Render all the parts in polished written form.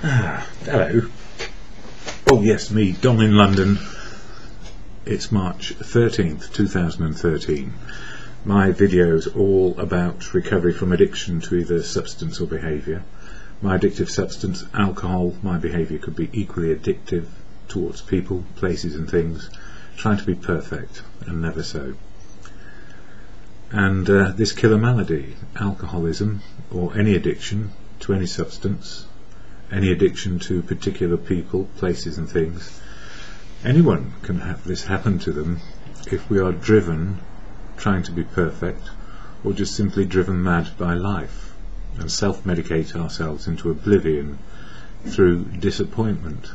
Hello. Oh yes, me, Don in London. It's March 13th, 2013. My video's all about recovery from addiction to either substance or behaviour. My addictive substance, alcohol. My behaviour could be equally addictive towards people, places and things, trying to be perfect and never so. And this killer malady, alcoholism, or any addiction to any substance, any addiction to particular people, places and things, anyone can have this happen to them if we are driven trying to be perfect, or just simply driven mad by life and self-medicate ourselves into oblivion through disappointment.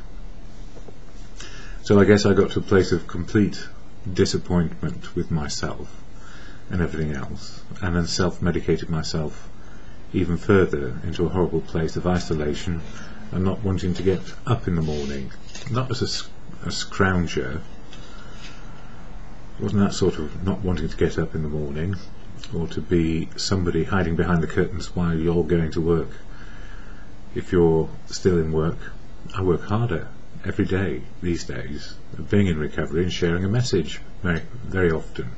So I guess I got to a place of complete disappointment with myself and everything else, and then self-medicated myself even further into a horrible place of isolation and not wanting to get up in the morning. Not as a scrounger. It wasn't that sort of not wanting to get up in the morning, or to be somebody hiding behind the curtains while you're going to work. If you're still in work, I work harder every day these days of being in recovery and sharing a message very, very often.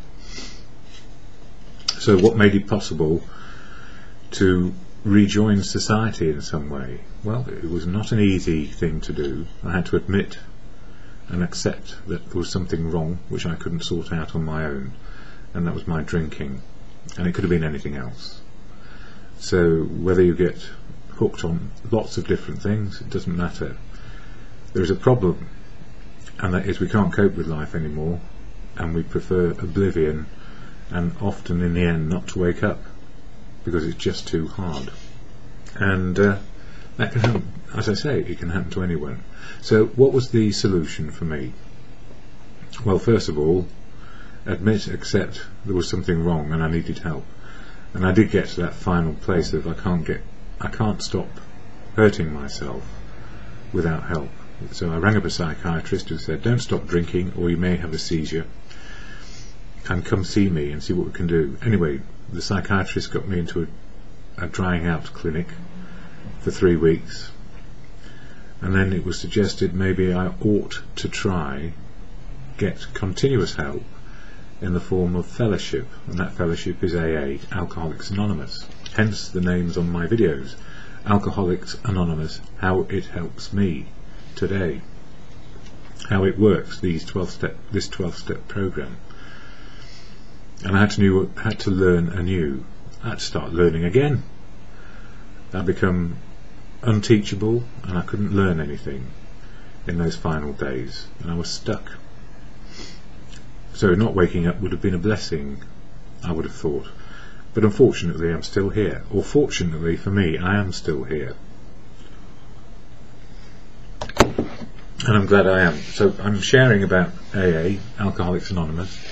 So what made it possible to rejoin society in some way? Well, it was not an easy thing to do. I had to admit and accept that there was something wrong which I couldn't sort out on my own, and that was my drinking, and it could have been anything else. So whether you get hooked on lots of different things, it doesn't matter. There is a problem, and that is we can't cope with life anymore, and we prefer oblivion, and often in the end not to wake up because it's just too hard. And that can happen, as I say, it can happen to anyone. So what was the solution for me? Well, first of all, accept there was something wrong and I needed help. And I did get to that final place of I can't stop hurting myself without help. So I rang up a psychiatrist who said, don't stop drinking or you may have a seizure, and come see me and see what we can do. Anyway, the psychiatrist got me into a drying out clinic for 3 weeks, and then it was suggested maybe I ought to try get continuous help in the form of fellowship, and that fellowship is AA, Alcoholics Anonymous, hence the names on my videos, Alcoholics Anonymous, how it helps me today, how it works, this 12-step program. And I had to learn anew. I had to start learning again. I'd become unteachable and I couldn't learn anything in those final days, and I was stuck. So not waking up would have been a blessing, I would have thought, but unfortunately I'm still here, or fortunately for me I am still here, and I'm glad I am. So I'm sharing about AA, Alcoholics Anonymous.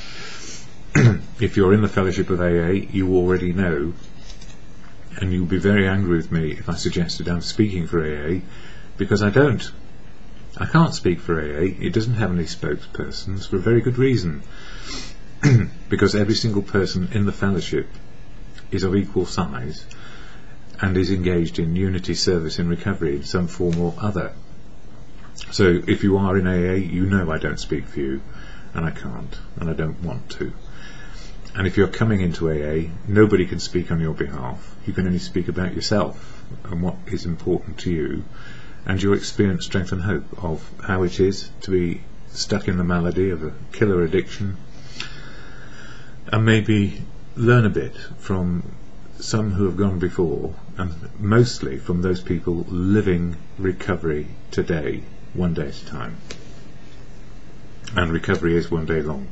If you're in the fellowship of AA, you already know, and you'll be very angry with me if I suggested I'm speaking for AA, because I can't speak for AA. It doesn't have any spokespersons, for a very good reason. Because every single person in the fellowship is of equal size and is engaged in unity service in recovery in some form or other. So if you are in AA, you know I don't speak for you, and I can't, and I don't want to. And if you're coming into AA, nobody can speak on your behalf. You can only speak about yourself and what is important to you, and your experience, strength and hope of how it is to be stuck in the malady of a killer addiction, and maybe learn a bit from some who have gone before, and mostly from those people living recovery today, one day at a time. And recovery is one day long.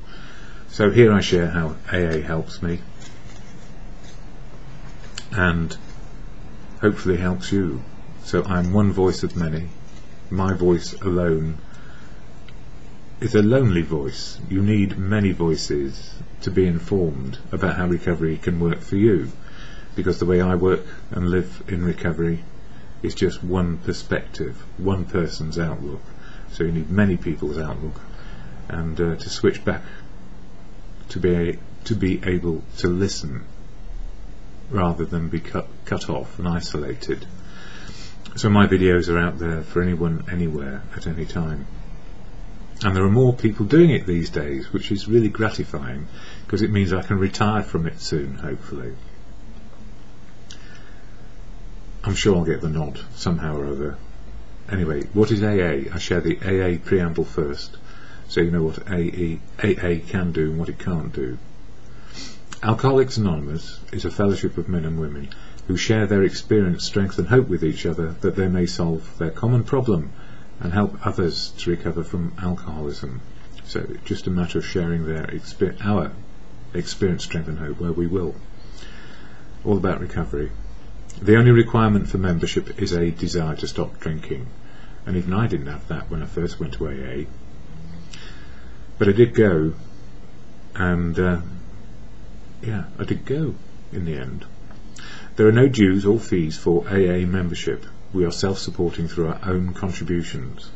So here I share how AA helps me, and hopefully helps you. So I'm one voice of many. My voice alone is a lonely voice. You need many voices to be informed about how recovery can work for you, because the way I work and live in recovery is just one perspective, one person's outlook. So you need many people's outlook, and to switch back to be able to listen rather than be cut off and isolated. So my videos are out there for anyone, anywhere, at any time. And there are more people doing it these days, which is really gratifying, because it means I can retire from it soon, hopefully. I'm sure I'll get the nod, somehow or other. Anyway, what is AA? I share the AA preamble first, so you know what AA can do and what it can't do. Alcoholics Anonymous is a fellowship of men and women who share their experience, strength and hope with each other, that they may solve their common problem and help others to recover from alcoholism. So it's just a matter of sharing our experience, strength and hope where we will. All about recovery. The only requirement for membership is a desire to stop drinking, and even I didn't have that when I first went to AA, but I did go, and I did go in the end. There are no dues or fees for AA membership. We are self-supporting through our own contributions.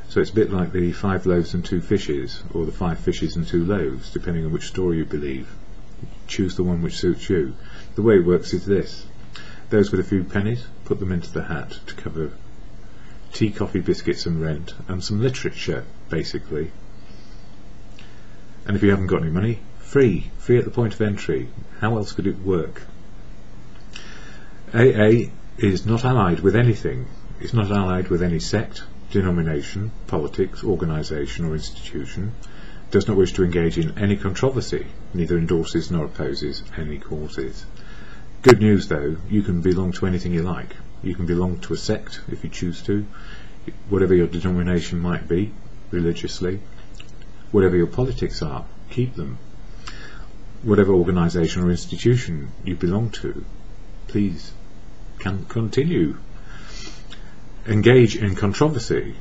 So it's a bit like the 5 loaves and 2 fishes, or the 5 fishes and 2 loaves, depending on which story you believe. Choose the one which suits you. The way it works is this. Those with a few pennies, put them into the hat to cover tea, coffee, biscuits and rent, and some literature, basically. And if you haven't got any money, free at the point of entry. How else could it work? AA is not allied with anything. It's not allied with any sect, denomination, politics, organisation or institution. Does not wish to engage in any controversy, neither endorses nor opposes any causes. Good news though, you can belong to anything you like. You can belong to a sect if you choose to, whatever your denomination might be, religiously. Whatever your politics are, keep them. Whatever organisation or institution you belong to, please can continue. Engage in controversy,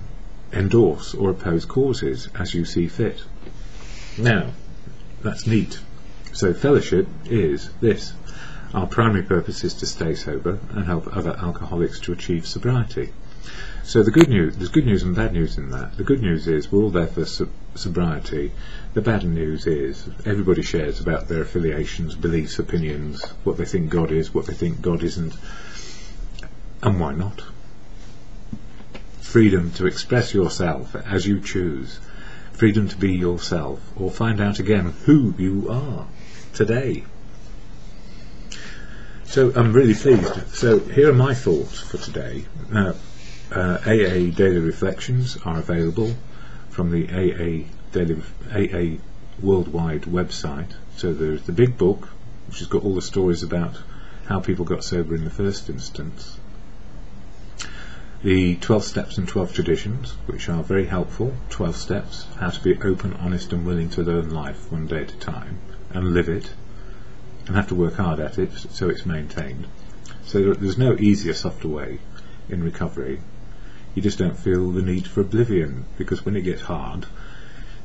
endorse or oppose causes as you see fit. Now, that's neat. So fellowship is this. Our primary purpose is to stay sober and help other alcoholics to achieve sobriety. So the good news, there's good news and bad news in that. The good news is we're all there for sobriety. The bad news is everybody shares about their affiliations, beliefs, opinions, what they think God is, what they think God isn't. And why not? Freedom to express yourself as you choose. Freedom to be yourself, or find out again who you are today. So I'm really pleased. So here are my thoughts for today. Now, AA Daily Reflections are available from the AA Worldwide website. So there's the big book, which has got all the stories about how people got sober in the first instance. The 12 Steps and 12 Traditions, which are very helpful. 12 steps, how to be open, honest and willing to learn life one day at a time and live it, and have to work hard at it so it's maintained. So there's no easier, softer way in recovery. You just don't feel the need for oblivion, because when it gets hard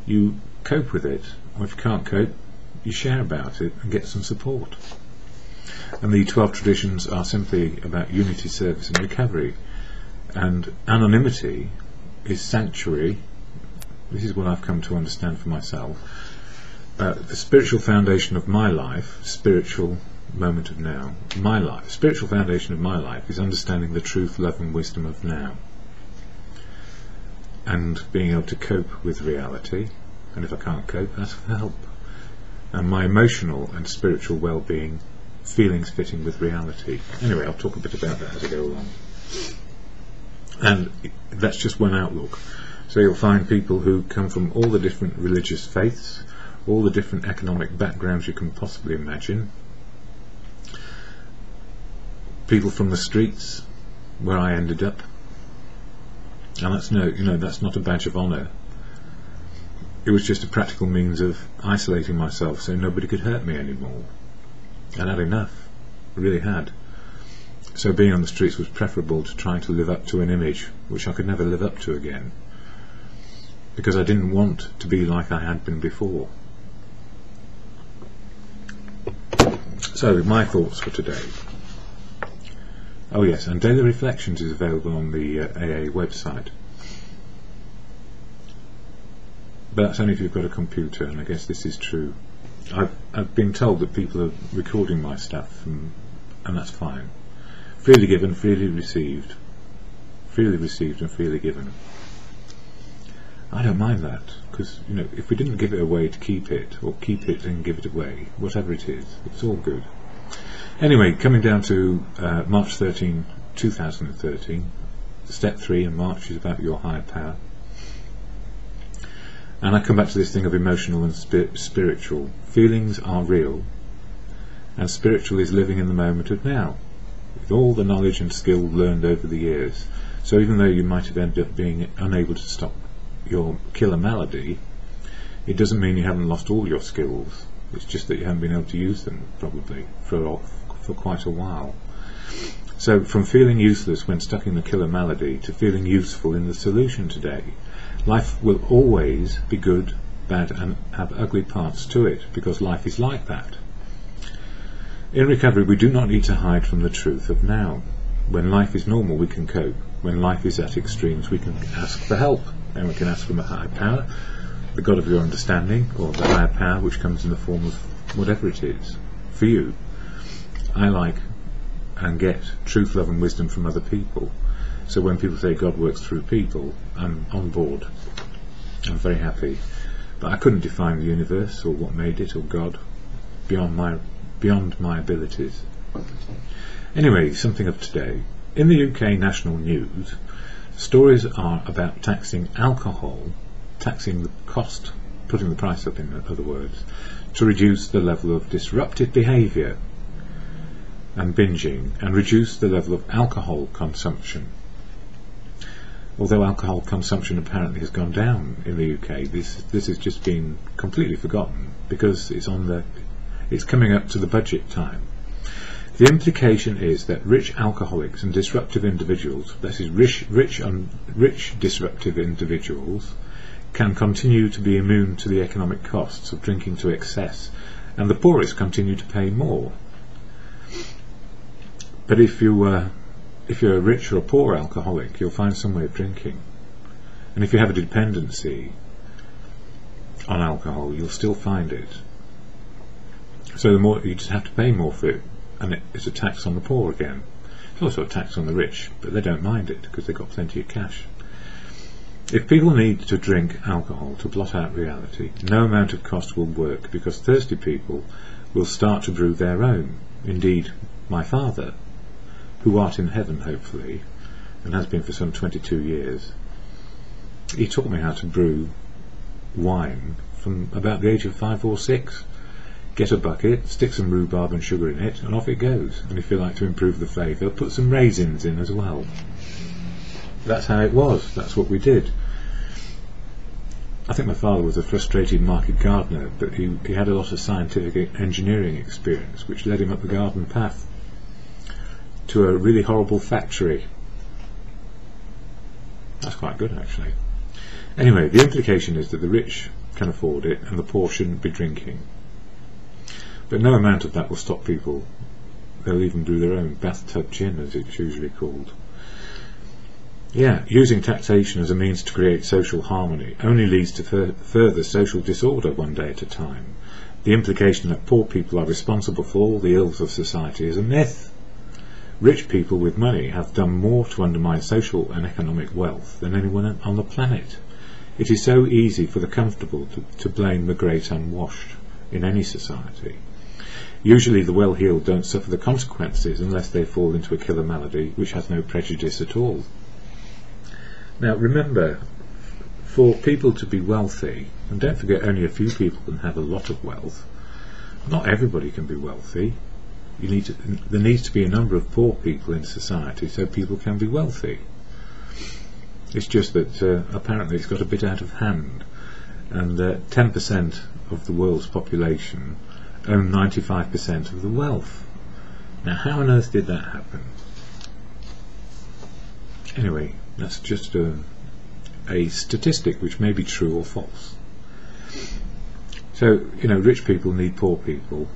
you cope with it, or if you can't cope you share about it and get some support. And the 12 Traditions are simply about unity, service and recovery. And anonymity is sanctuary. This is what I've come to understand for myself. The spiritual foundation of my life, spiritual moment of now, my life, spiritual foundation of my life is understanding the truth, love and wisdom of now, and being able to cope with reality, and if I can't cope, ask for help. And my emotional and spiritual well-being, feelings fitting with reality. Anyway, I'll talk a bit about that as I go along. And that's just one outlook. So you'll find people who come from all the different religious faiths, all the different economic backgrounds you can possibly imagine. People from the streets where I ended up. And that's that's not a badge of honour. It was just a practical means of isolating myself so nobody could hurt me anymore. I'd had enough, I really had. So being on the streets was preferable to trying to live up to an image which I could never live up to again, because I didn't want to be like I had been before. So my thoughts for today. Oh yes, and Daily Reflections is available on the AA website, but that's only if you've got a computer, and I guess this is true. I've been told that people are recording my stuff, and that's fine. Freely given, freely received. freely received and freely given. I don't mind that, because if we didn't give it away to keep it, or keep it and give it away, whatever it is, it's all good. Anyway, coming down to March 13, 2013, step 3 in March is about your higher power. And I come back to this thing of emotional and spiritual. Feelings are real, and spiritual is living in the moment of now, with all the knowledge and skill learned over the years. So even though you might have ended up being unable to stop your killer malady, it doesn't mean you haven't lost all your skills. It's just that you haven't been able to use them, probably, for quite a while. So from feeling useless when stuck in the killer malady to feeling useful in the solution today. Life will always be good, bad and have ugly parts to it, because life is like that. In recovery, we do not need to hide from the truth of now. When life is normal, we can cope. When life is at extremes, we can ask for help, and we can ask from a higher power, the God of your understanding, or the higher power which comes in the form of whatever it is. For you, I like and get truth, love and wisdom from other people. So when people say God works through people, I'm on board. I'm very happy. But I couldn't define the universe, or what made it, or God, beyond my abilities. Anyway, something of today. In the UK national news, stories are about taxing alcohol, taxing the cost, putting the price up in other words, to reduce the level of disruptive behaviour and binging, and reduce the level of alcohol consumption. Although alcohol consumption apparently has gone down in the UK, this has just been completely forgotten, because it's coming up to the budget time. The implication is that rich alcoholics and disruptive individuals, that is rich disruptive individuals, can continue to be immune to the economic costs of drinking to excess, and the poorest continue to pay more. But if you're a rich or a poor alcoholic, you'll find some way of drinking. And if you have a dependency on alcohol, you'll still find it. So the more you just have to pay more for it, and it's a tax on the poor again. It's also a tax on the rich, but they don't mind it because they've got plenty of cash. If people need to drink alcohol to blot out reality, no amount of cost will work, because thirsty people will start to brew their own. Indeed, my father, who art in heaven hopefully, and has been for some 22 years, he taught me how to brew wine from about the age of 5 or 6. Get a bucket, stick some rhubarb and sugar in it, and off it goes. And if you like to improve the flavour, put some raisins in as well. That's how it was. That's what we did. I think my father was a frustrated market gardener, but he had a lot of scientific engineering experience, which led him up the garden path to a really horrible factory. That's quite good, actually. Anyway, the implication is that the rich can afford it and the poor shouldn't be drinking. But no amount of that will stop people. They'll even brew their own bathtub gin, as it's usually called. Yeah, using taxation as a means to create social harmony only leads to further social disorder one day at a time. The implication that poor people are responsible for all the ills of society is a myth. Rich people with money have done more to undermine social and economic wealth than anyone on the planet. It is so easy for the comfortable to blame the great unwashed in any society. Usually the well-heeled don't suffer the consequences unless they fall into a killer malady which has no prejudice at all. Now remember, for people to be wealthy, and don't forget only a few people can have a lot of wealth, not everybody can be wealthy. There needs to be a number of poor people in society so people can be wealthy. It's just that apparently it's got a bit out of hand, and 10% of the world's population own 95% of the wealth. Now how on earth did that happen? Anyway, that's just a statistic which may be true or false. So, rich people need poor people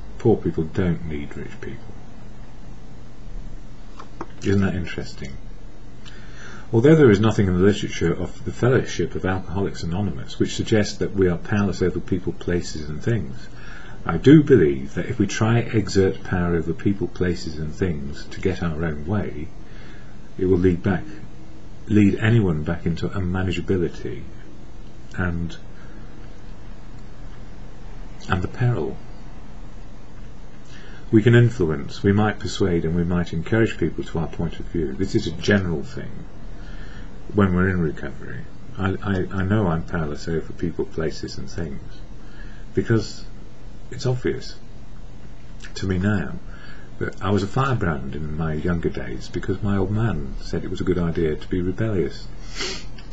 don't need rich people. Isn't that interesting? Although there is nothing in the literature of the Fellowship of Alcoholics Anonymous which suggests that we are powerless over people, places and things, I do believe that if we try exert power over people, places and things to get our own way, it will lead back lead anyone back into unmanageability and the peril. We can influence, we might persuade, and we might encourage people to our point of view. This is a general thing when we're in recovery. I know I'm powerless over people, places and things because it's obvious to me now that I was a firebrand in my younger days because my old man said it was a good idea to be rebellious.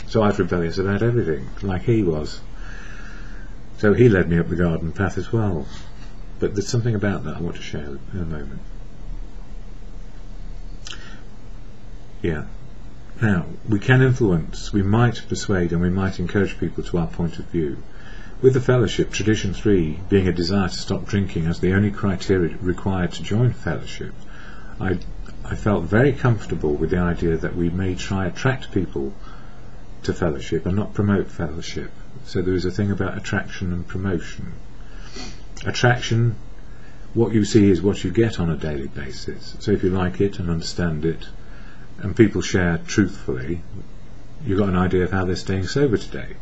So I was rebellious about everything, like he was. So he led me up the garden path as well. But there's something about that I want to share in a moment. Yeah. Now, we can influence, we might persuade, and we might encourage people to our point of view. With the fellowship, tradition 3 being a desire to stop drinking as the only criteria required to join fellowship, I felt very comfortable with the idea that we may try attract people to fellowship and not promote fellowship. So there is a thing about attraction and promotion. Attraction, what you see is what you get on a daily basis. So if you like it and understand it, and people share truthfully, you've got an idea of how they're staying sober today,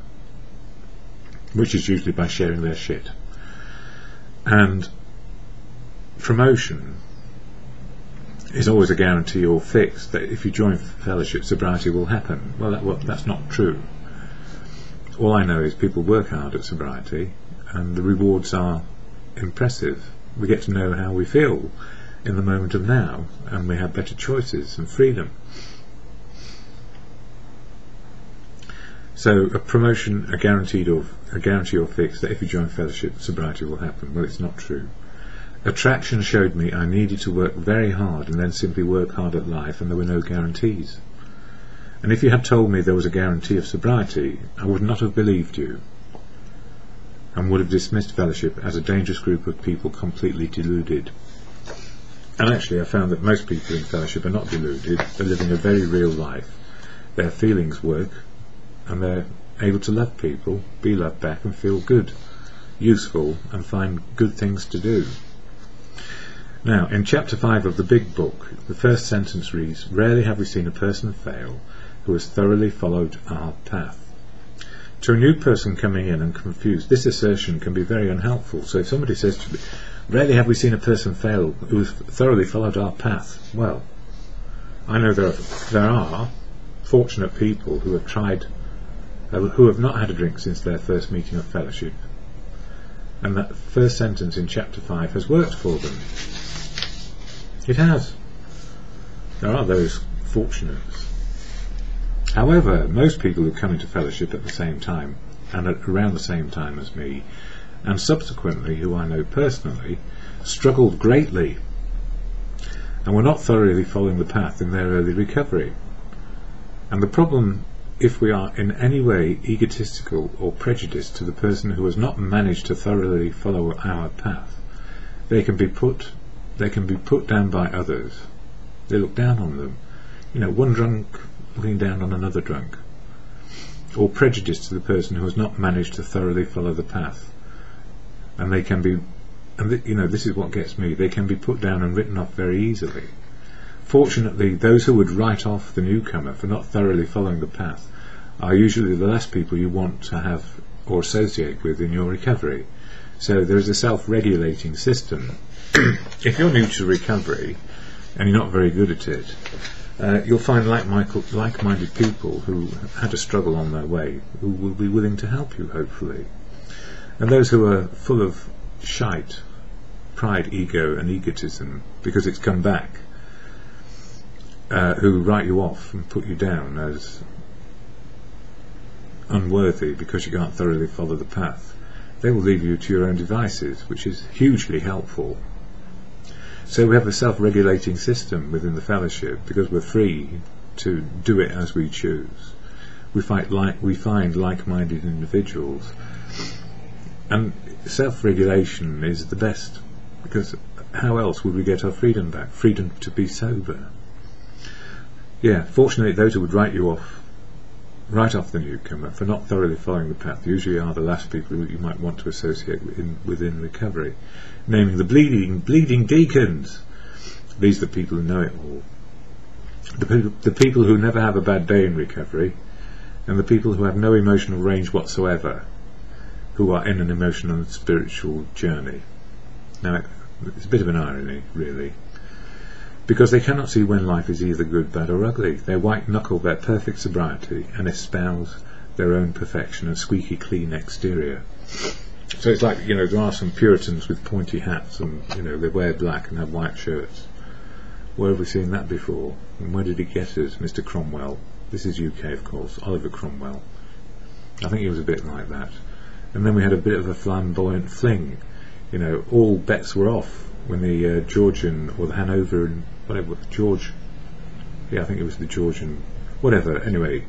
which is usually by sharing their shit. And promotion is always a guarantee or fix that if you join fellowship, sobriety will happen. Well, that's not true. All I know is people work hard at sobriety and the rewards are impressive. We get to know how we feel in the moment of now, and we have better choices and freedom. So a promotion, a guarantee or fix that if you join fellowship, sobriety will happen. Well, it's not true. Attraction showed me I needed to work very hard and then simply work hard at life, and there were no guarantees. And if you had told me there was a guarantee of sobriety, I would not have believed you, and would have dismissed fellowship as a dangerous group of people completely deluded. And actually I found that most people in fellowship are not deluded. They're living a very real life. Their feelings work, and they're able to love people, be loved back, and feel good, useful, and find good things to do. Now, in chapter 5 of the big book, the first sentence reads, "Rarely have we seen a person fail who has thoroughly followed our path." To a new person coming in and confused, this assertion can be very unhelpful. So if somebody says to me, "Rarely have we seen a person fail who has thoroughly followed our path," well, I know there are fortunate people who have tried, who have not had a drink since their first meeting of fellowship, and that first sentence in chapter 5 has worked for them. It has. There are those fortunates. However, most people who come into fellowship at the same time and at around the same time as me, and subsequently who I know personally, struggled greatly and were not thoroughly following the path in their early recovery. And the problem, if we are in any way egotistical or prejudiced to the person who has not managed to thoroughly follow our path, they can be put down by others. They look down on them. You know, one drunk looking down on another drunk. Or prejudice to the person who has not managed to thoroughly follow the path. And they can be, this is what gets me, they can be put down and written off very easily. Fortunately, those who would write off the newcomer for not thoroughly following the path are usually the last people you want to have or associate with in your recovery. So there is a self-regulating system. If you're new to recovery and you're not very good at it, you'll find like-minded people who had a struggle on their way who will be willing to help you, hopefully. And those who are full of shite, pride, ego and egotism, because it's come back, who write you off and put you down as unworthy because you can't thoroughly follow the path, they will leave you to your own devices, which is hugely helpful. So we have a self-regulating system within the fellowship because we're free to do it as we choose. We find like-minded individuals, and self-regulation is the best, because how else would we get our freedom back? Freedom to be sober. Yeah, fortunately those who would write off the newcomer for not thoroughly following the path usually are the last people who you might want to associate within recovery, naming the bleeding deacons. These are the people who know it all. the people who never have a bad day in recovery, and the people who have no emotional range whatsoever, who are in an emotional and spiritual journey. Now, it's a bit of an irony, really, because they cannot see when life is either good, bad or ugly. They white-knuckle their perfect sobriety and espouse their own perfection and squeaky clean exterior. So it's like, you know, there are some Puritans with pointy hats and, you know, they wear black and have white shirts. Where have we seen that before? And where did he get us? Mr. Cromwell. This is UK, of course. Oliver Cromwell. I think he was a bit like that. And then we had a bit of a flamboyant fling. You know, all bets were off when the Georgian, or the Hanoverian, whatever, George, yeah, I think it was the Georgian, whatever, anyway,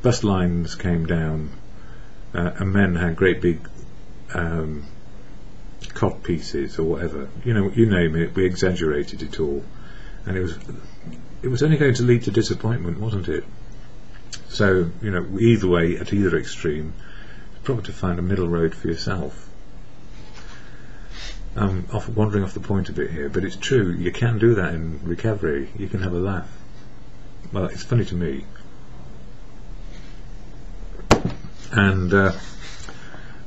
bus lines came down, and men had great big cod pieces or whatever, you know, you name it, we exaggerated it all, and it was only going to lead to disappointment, wasn't it? So, you know, either way, at either extreme, it's probably to find a middle road for yourself. I'm wandering off the point a bit here, but it's true, you can do that in recovery. You can have a laugh. Well, it's funny to me. And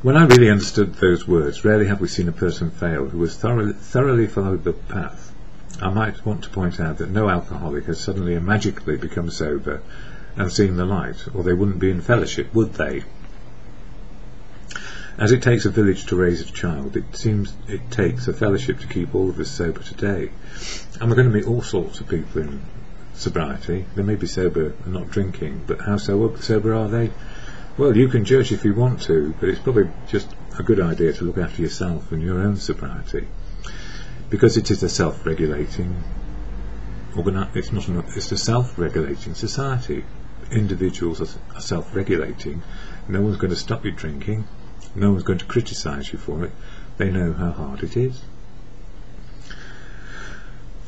when I really understood those words, rarely have we seen a person fail who has thoroughly followed the path. I might want to point out that no alcoholic has suddenly and magically become sober and seen the light, or they wouldn't be in fellowship, would they? As it takes a village to raise a child, it seems it takes a fellowship to keep all of us sober today. And we're going to meet all sorts of people in sobriety. They may be sober and not drinking, but how sober are they? Well, you can judge if you want to, but it's probably just a good idea to look after yourself and your own sobriety, because it is a self-regulating it's a self-regulating society. Individuals are self-regulating. No one's going to stop you drinking. No one's going to criticise you for it. They know how hard it is.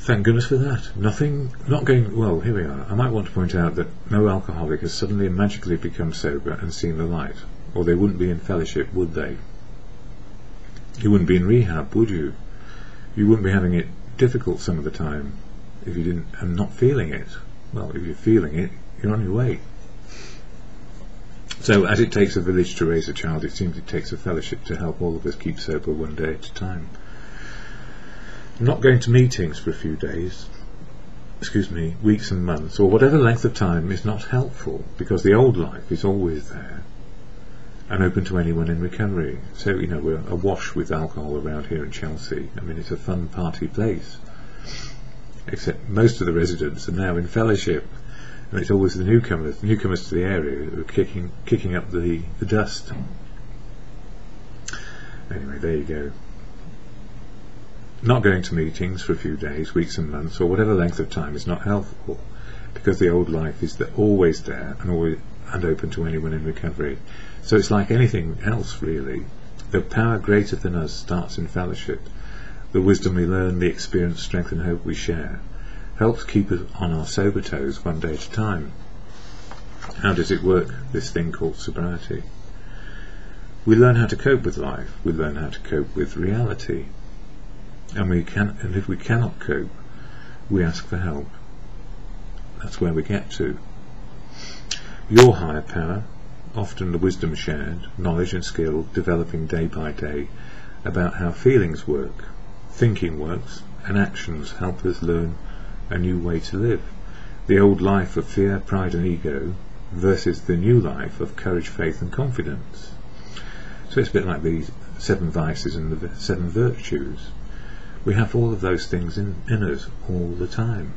Thank goodness for that. Well, here we are. I might want to point out that no alcoholic has suddenly and magically become sober and seen the light, or they wouldn't be in fellowship, would they? You wouldn't be in rehab, would you? You wouldn't be having it difficult some of the time if you didn't, and not feeling it. Well, if you're feeling it, you're on your way. So, as it takes a village to raise a child, it seems it takes a fellowship to help all of us keep sober one day at a time. Not going to meetings for a few days, weeks and months, or whatever length of time is not helpful, because the old life is always there and open to anyone in recovery. So, you know, we're awash with alcohol around here in Chelsea. I mean, it's a fun party place, except most of the residents are now in fellowship. And it's always the newcomers to the area who are kicking up the dust. Anyway, there you go. Not going to meetings for a few days, weeks and months, or whatever length of time is not helpful, because the old life is always there and open to anyone in recovery. So it's like anything else, really. The power greater than us starts in fellowship. The wisdom we learn, the experience, strength and hope we share, helps keep us on our sober toes one day at a time. How does it work, this thing called sobriety? We learn how to cope with life. We learn how to cope with reality. And if we cannot cope, we ask for help. That's where we get to. Your higher power, often the wisdom shared, knowledge and skill developing day by day about how feelings work, thinking works, and actions help us learn a new way to live. The old life of fear, pride and ego versus the new life of courage, faith and confidence. So it's a bit like the 7 vices and the 7 virtues. We have all of those things in us all the time.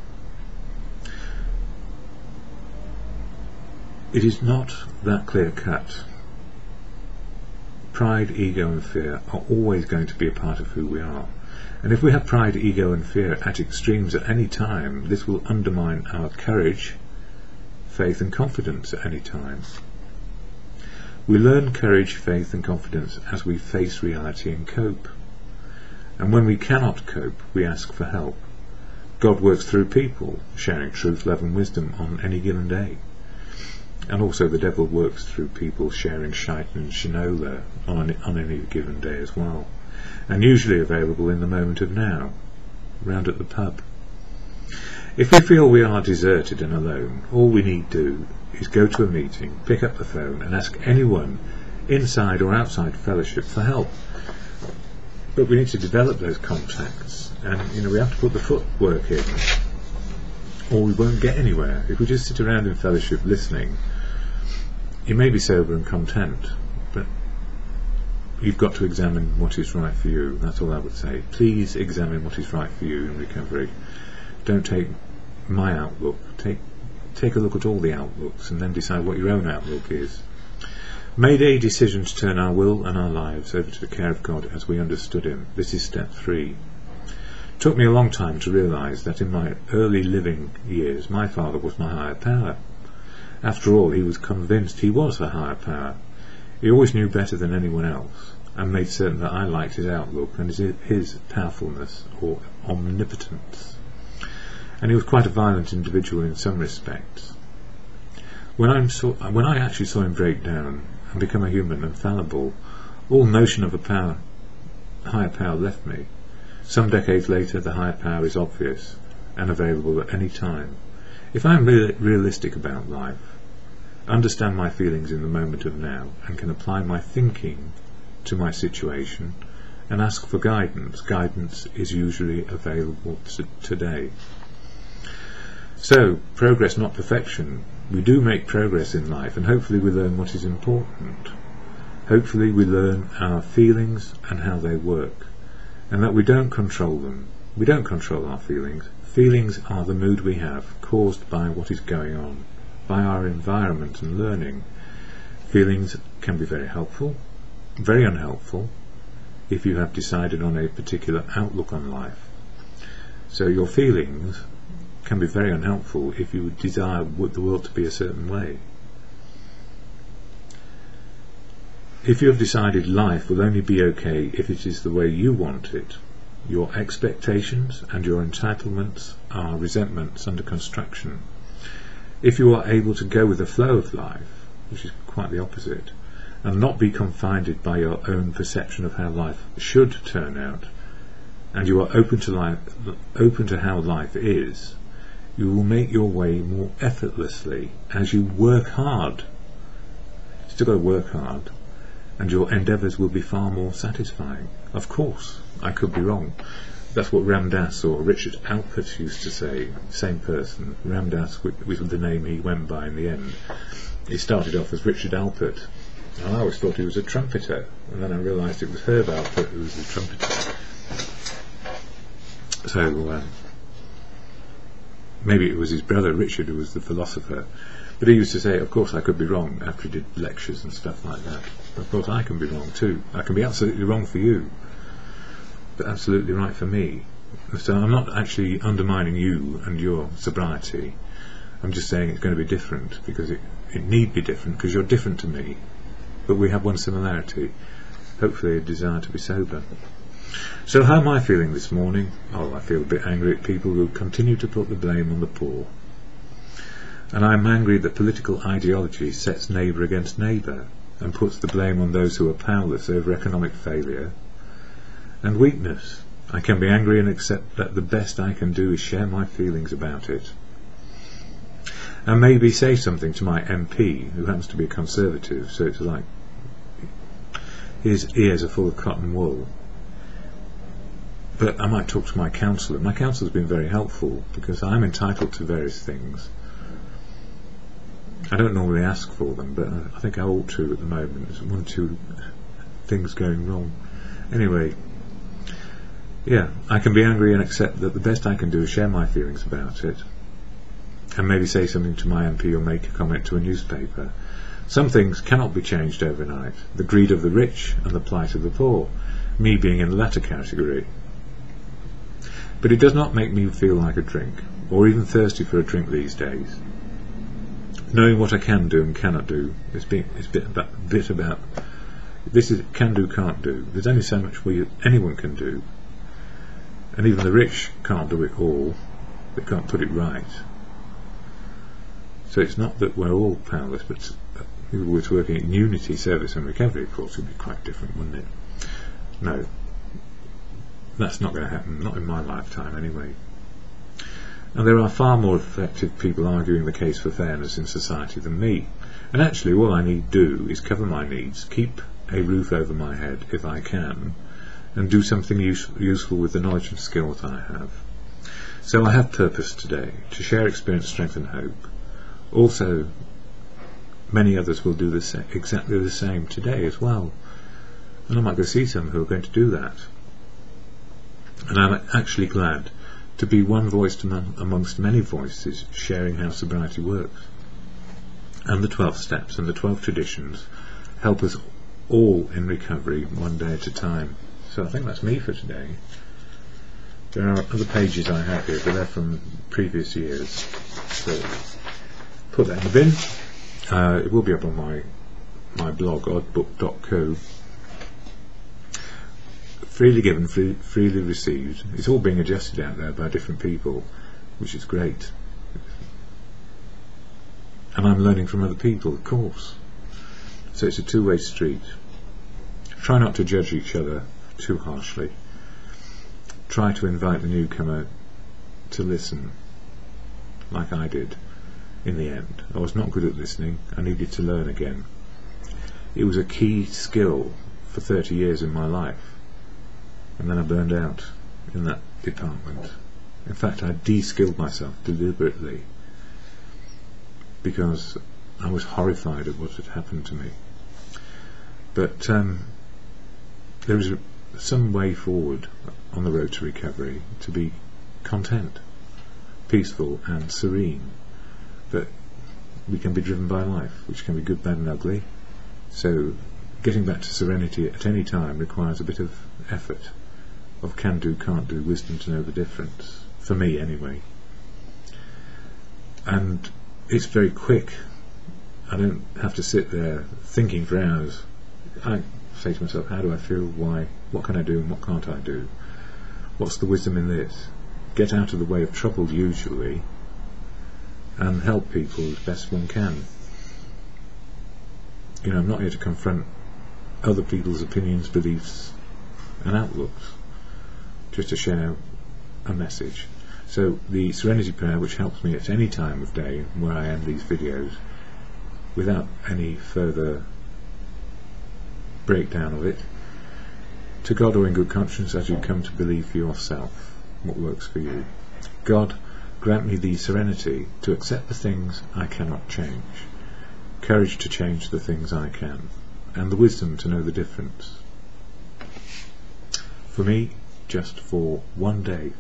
It is not that clear cut. Pride, ego and fear are always going to be a part of who we are. And if we have pride, ego and fear at extremes at any time, this will undermine our courage, faith and confidence at any time. We learn courage, faith and confidence as we face reality and cope. And when we cannot cope, we ask for help. God works through people, sharing truth, love and wisdom on any given day. And also the devil works through people sharing shite and shinola on any given day as well. And usually available in the moment of now, round at the pub. If we feel we are deserted and alone, all we need do is go to a meeting, pick up the phone and ask anyone inside or outside fellowship for help. But we need to develop those contacts, and we have to put the footwork in, or we won't get anywhere. If we just sit around in fellowship listening, you may be sober and content, but you've got to examine what is right for you. That's all I would say. Please examine what is right for you in recovery. Don't take my outlook. Take a look at all the outlooks and then decide what your own outlook is. Made a decision to turn our will and our lives over to the care of God as we understood Him. This is step 3. It took me a long time to realise that in my early living years my father was my higher power. After all, he was convinced he was a higher power. He always knew better than anyone else, and made certain that I liked his outlook and his powerfulness or omnipotence. And he was quite a violent individual in some respects. When I actually saw him break down and become a human and fallible, all notion of a higher power left me. Some decades later, the higher power is obvious and available at any time. If I'm realistic about life, understand my feelings in the moment of now, and can apply my thinking to my situation and ask for guidance, guidance is usually available today. So, progress, not perfection. We do make progress in life, and hopefully we learn what is important. Hopefully we learn our feelings and how they work, and that we don't control them. We don't control our feelings. Feelings are the mood we have, caused by what is going on, by our environment and learning. Feelings can be very helpful, very unhelpful, if you have decided on a particular outlook on life. So your feelings can be very unhelpful if you desire the world to be a certain way. If you have decided life will only be okay if it is the way you want it, your expectations and your entitlements are resentments under construction. If you are able to go with the flow of life, which is quite the opposite, and not be confined by your own perception of how life should turn out, and you are open to how life is, you will make your way more effortlessly as you work hard. You've still got to work hard, and your endeavours will be far more satisfying. Of course, I could be wrong. That's what Ram Dass or Richard Alpert used to say. Same person. Ram Dass was the name he went by in the end. He started off as Richard Alpert, and I always thought he was a trumpeter, and then I realised it was Herb Alpert who was the trumpeter. So maybe it was his brother Richard who was the philosopher, but he used to say, of course I could be wrong, after he did lectures and stuff like that. Of course I can be wrong too. I can be absolutely wrong for you, but absolutely right for me. So I'm not actually undermining you and your sobriety. I'm just saying it's going to be different, because it need be different, because you're different to me, but we have one similarity, hopefully a desire to be sober. So how am I feeling this morning? Oh, I feel a bit angry at people who continue to put the blame on the poor. And I'm angry that political ideology sets neighbour against neighbour and puts the blame on those who are powerless over economic failure and weakness. I can be angry and accept that the best I can do is share my feelings about it, and maybe say something to my MP, who happens to be a Conservative, so it's like his ears are full of cotton wool. But I might talk to my counsellor. My counsellor's been very helpful, because I'm entitled to various things. I don't normally ask for them, but I think I ought to at the moment. There's 1 or 2 things going wrong. Anyway, yeah, I can be angry and accept that the best I can do is share my feelings about it, and maybe say something to my MP or make a comment to a newspaper. Some things cannot be changed overnight. The greed of the rich and the plight of the poor, me being in the latter category. But it does not make me feel like a drink, or even thirsty for a drink these days. Knowing what I can do and cannot do is a bit about this is can do, can't do. There's only so much anyone can do, and even the rich can't do it all. They can't put it right. So it's not that we're all powerless, but if we were working in unity, service and recovery, of course, it would be quite different, wouldn't it? No. That's not going to happen, not in my lifetime anyway. And there are far more effective people arguing the case for fairness in society than me. And actually all I need do is cover my needs, keep a roof over my head if I can, and do something useful with the knowledge and skill that I have. So I have purpose today, to share experience, strength and hope. Also, many others will do exactly the same today as well. And I might go see some who are going to do that. And I'm actually glad to be one voice amongst many voices sharing how sobriety works. And the 12 steps and the 12 traditions help us all in recovery one day at a time. So I think that's me for today. There are other pages I have here, but they're from previous years. So put that in the bin. It will be up on my blog, oddbook.co. Freely given, freely received. It's all being adjusted out there by different people, which is great. And I'm learning from other people, of course. So it's a two-way street. Try not to judge each other too harshly. Try to invite the newcomer to listen, like I did in the end. I was not good at listening. I needed to learn again. It was a key skill for 30 years in my life. And then I burned out in that department. In fact, I de-skilled myself deliberately because I was horrified at what had happened to me. But there is some way forward on the road to recovery, to be content, peaceful and serene, that we can be driven by life, which can be good, bad and ugly. So getting back to serenity at any time requires a bit of effort, of can do, can't do, wisdom to know the difference, for me anyway. And it's very quick. I don't have to sit there thinking for hours. I say to myself, how do I feel, why, what can I do and what can't I do? What's the wisdom in this? Get out of the way of trouble usually and help people as best one can. You know, I'm not here to confront other people's opinions, beliefs and outlooks, just to share a message. So the Serenity Prayer, which helps me at any time of day where I end these videos without any further breakdown of it, to God or in good conscience as you come to believe for yourself what works for you. God, grant me the serenity to accept the things I cannot change, courage to change the things I can, and the wisdom to know the difference. For me, just for one day.